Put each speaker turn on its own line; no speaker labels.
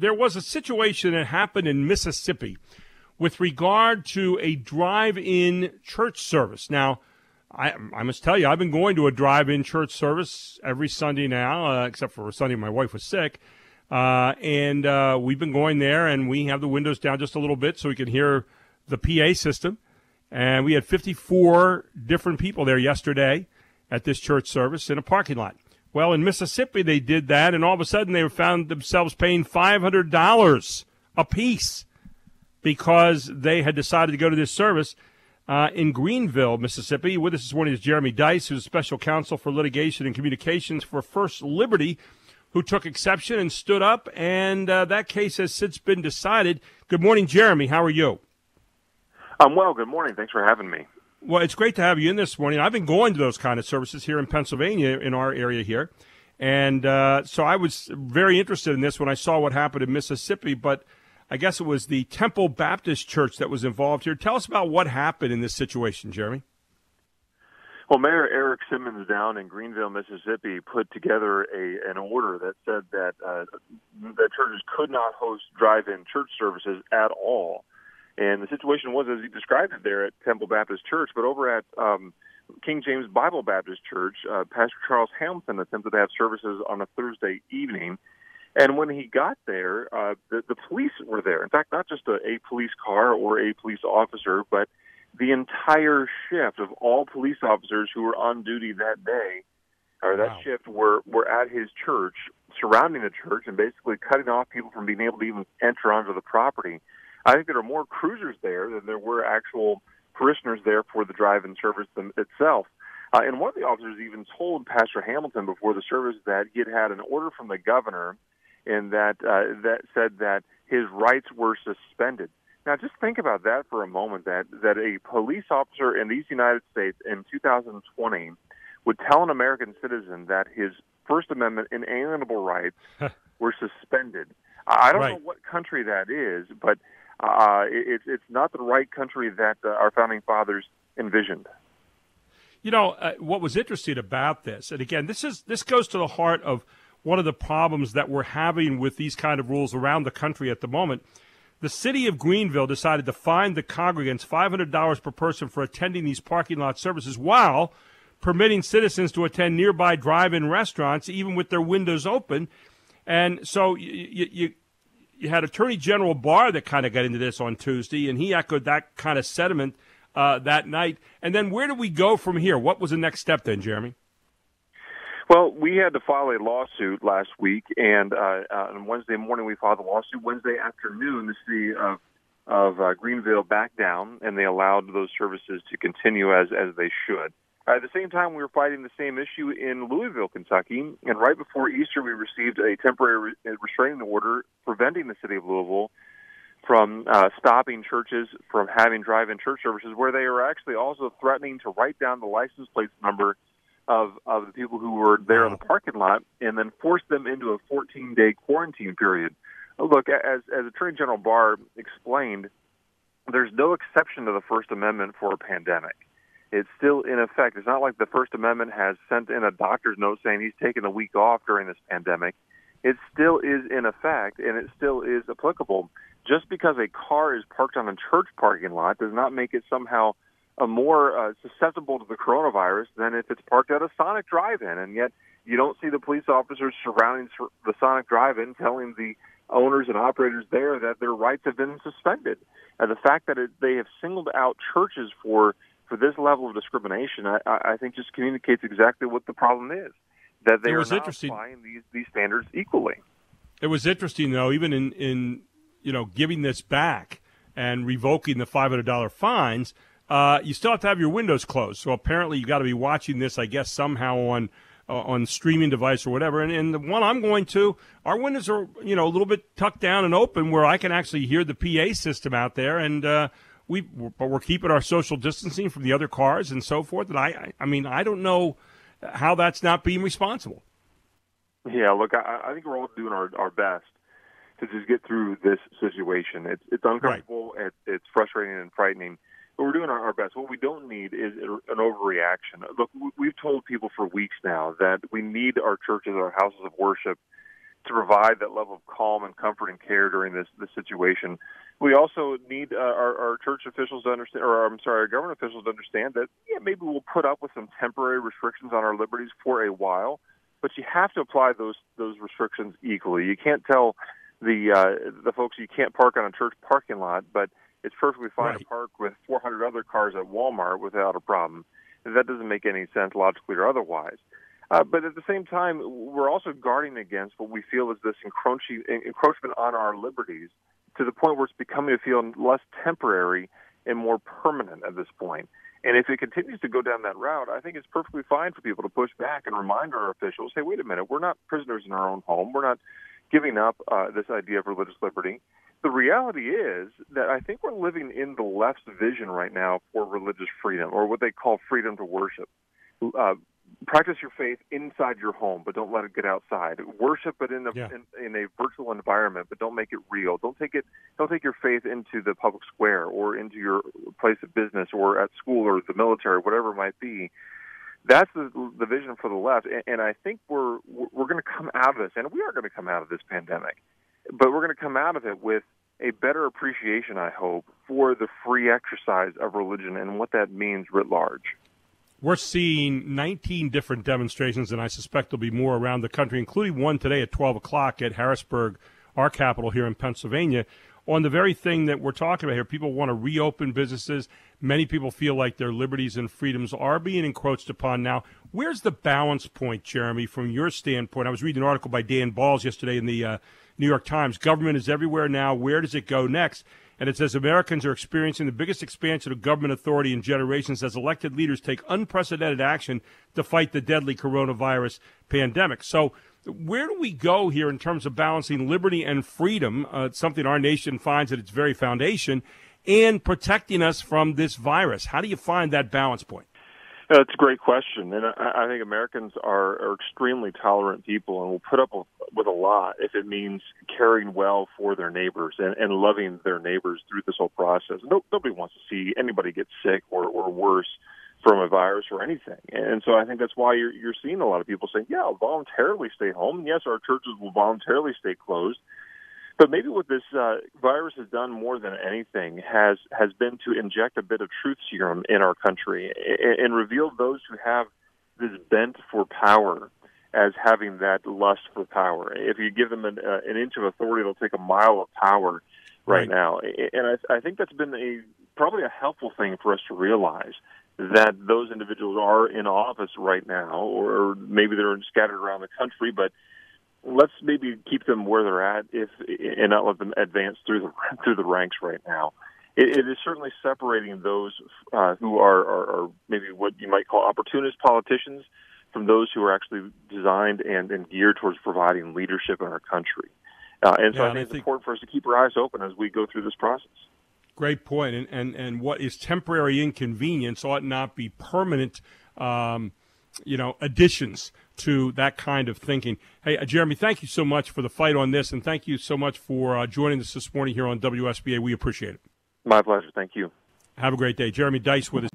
there was a situation that happened in Mississippi with regard to a drive-in church service. Now, I must tell you, I've been going to a drive-in church service every Sunday now, except for Sunday my wife was sick. And we've been going there, and we have the windows down just a little bit so we can hear the PA system. And we had 54 different people there yesterday at this church service in a parking lot. Well, in Mississippi, they did that, and all of a sudden they found themselves paying $500 a piece because they had decided to go to this service in Greenville, Mississippi. With us this morning is Jeremy Dice, who's special counsel for litigation and communications for First Liberty, who took exception and stood up, and that case has since been decided. Good morning, Jeremy. How are you?
I'm well. Good morning. Thanks for having me.
Well, it's great to have you in this morning. I've been going to those kind of services here in Pennsylvania, in our area here. And so I was very interested in this when I saw what happened in Mississippi, but I guess it was the Temple Baptist Church that was involved here. Tell us about what happened in this situation, Jeremy.
Well, Mayor Eric Simmons down in Greenville, Mississippi, put together an order that said that churches could not host drive-in church services at all. And the situation was, as he described it there at Temple Baptist Church, but over at King James Bible Baptist Church, Pastor Charles Hamilton attempted to have services on a Thursday evening. And when he got there, the police were there. In fact, not just a police car or a police officer, but the entire shift of all police officers who were on duty that day, or that shift, were at his church, surrounding the church, and basically cutting off people from being able to even enter onto the property. I think there are more cruisers there than there were actual parishioners there for the drive-in service itself. And one of the officers even told Pastor Hamilton before the service that he had an order from the governor, and that said that his rights were suspended. Now, just think about that for a moment, that a police officer in these United States in 2020 would tell an American citizen that his First Amendment inalienable rights were suspended. I don't know what country that is, but it's not the right country that our founding fathers envisioned.
You know, what was interesting about this, and again, this goes to the heart of one of the problems that we're having with these kind of rules around the country at the moment. The city of Greenville decided to fine the congregants $500 per person for attending these parking lot services while permitting citizens to attend nearby drive-in restaurants, even with their windows open. And so you had Attorney General Barr that kind of got into this on Tuesday, and he echoed that kind of sentiment that night. And then where do we go from here? What was the next step then, Jeremy?
Well, we had to file a lawsuit last week, and on Wednesday morning we filed the lawsuit. Wednesday afternoon, the city of Greenville backed down, and they allowed those services to continue as they should. At the same time, we were fighting the same issue in Louisville, Kentucky, and right before Easter, we received a temporary restraining order preventing the city of Louisville from stopping churches from having drive-in church services, where they are actually also threatening to write down the license plate number of the people who were there in the parking lot and then force them into a 14-day quarantine period. Look, as Attorney General Barr explained, there's no exception to the First Amendment for a pandemic. It's still in effect. It's not like the First Amendment has sent in a doctor's note saying he's taking a week off during this pandemic. It still is in effect, and it still is applicable. Just because a car is parked on a church parking lot does not make it somehow more susceptible to the coronavirus than if it's parked at a Sonic drive-in. And yet you don't see the police officers surrounding the Sonic drive-in telling the owners and operators there that their rights have been suspended. And the fact that they have singled out churches for this level of discrimination, I think just communicates exactly what the problem is, that they are not applying these standards equally.
It was interesting, though, even in giving this back and revoking the $500 fines, you still have to have your windows closed. So apparently you've got to be watching this, I guess, somehow on streaming device or whatever. And the one I'm going to, our windows are, a little bit tucked down and open where I can actually hear the PA system out there. And but we're keeping our social distancing from the other cars and so forth. And I don't know how that's not being responsible.
Yeah, look, I think we're all doing our best to just get through this situation. It's uncomfortable, right. It's frustrating and frightening, but we're doing our best. What we don't need is an overreaction. Look, we've told people for weeks now that we need our churches, our houses of worship, to provide that level of calm and comfort and care during this situation. We also need our church officials to understand, our government officials to understand that maybe we'll put up with some temporary restrictions on our liberties for a while, but you have to apply those restrictions equally. You can't tell the folks you can't park on a church parking lot, but it's perfectly fine to park with 400 other cars at Walmart without a problem. That doesn't make any sense logically or otherwise. But at the same time, we're also guarding against what we feel is this encroachment on our liberties to the point where it's becoming to feel less temporary and more permanent at this point. And if it continues to go down that route, I think it's perfectly fine for people to push back and remind our officials, hey, wait a minute, we're not prisoners in our own home. We're not giving up this idea of religious liberty. The reality is that I think we're living in the left's vision right now for religious freedom, or what they call freedom to worship. Practice your faith inside your home, but don't let it get outside. Worship it in a virtual environment, but don't make it real. Don't take your faith into the public square or into your place of business or at school or the military, whatever it might be. That's the vision for the left, and I think we're going to come out of this, and we are going to come out of this pandemic, but we're going to come out of it with a better appreciation, I hope, for the free exercise of religion and what that means writ large.
We're seeing 19 different demonstrations, and I suspect there'll be more around the country, including one today at 12 o'clock at Harrisburg, our capital here in Pennsylvania, on the very thing that we're talking about here. People want to reopen businesses. Many people feel like their liberties and freedoms are being encroached upon now. Where's the balance point, Jeremy, from your standpoint? I was reading an article by Dan Balls yesterday in the New York Times. Government is everywhere now. Where does it go next? And it says Americans are experiencing the biggest expansion of government authority in generations as elected leaders take unprecedented action to fight the deadly coronavirus pandemic. So where do we go here in terms of balancing liberty and freedom, something our nation finds at its very foundation, and protecting us from this virus? How do you find that balance point?
That's a great question, and I think Americans are extremely tolerant people and will put up with a lot if it means caring well for their neighbors and loving their neighbors through this whole process. Nobody wants to see anybody get sick or worse from a virus or anything, and so I think that's why you're seeing a lot of people saying, yeah, I'll voluntarily stay home. And yes, our churches will voluntarily stay closed. But maybe what this virus has done more than anything has been to inject a bit of truth serum in our country and reveal those who have this bent for power as having that lust for power. If you give them an inch of authority, they'll take a mile of power right now. And I think that's been probably a helpful thing for us to realize, that those individuals are in office right now, or maybe they're scattered around the country, but let's maybe keep them where they're at and not let them advance through the ranks right now. It is certainly separating those who are maybe what you might call opportunist politicians from those who are actually designed and geared towards providing leadership in our country. And so I think it's important for us to keep our eyes open as we go through this process.
Great point. And what is temporary inconvenience ought not be permanent additions to that kind of thinking. Hey, Jeremy, thank you so much for the fight on this, and thank you so much for joining us this morning here on WSBA. We appreciate it.
My pleasure. Thank you.
Have a great day. Jeremy Dice with us.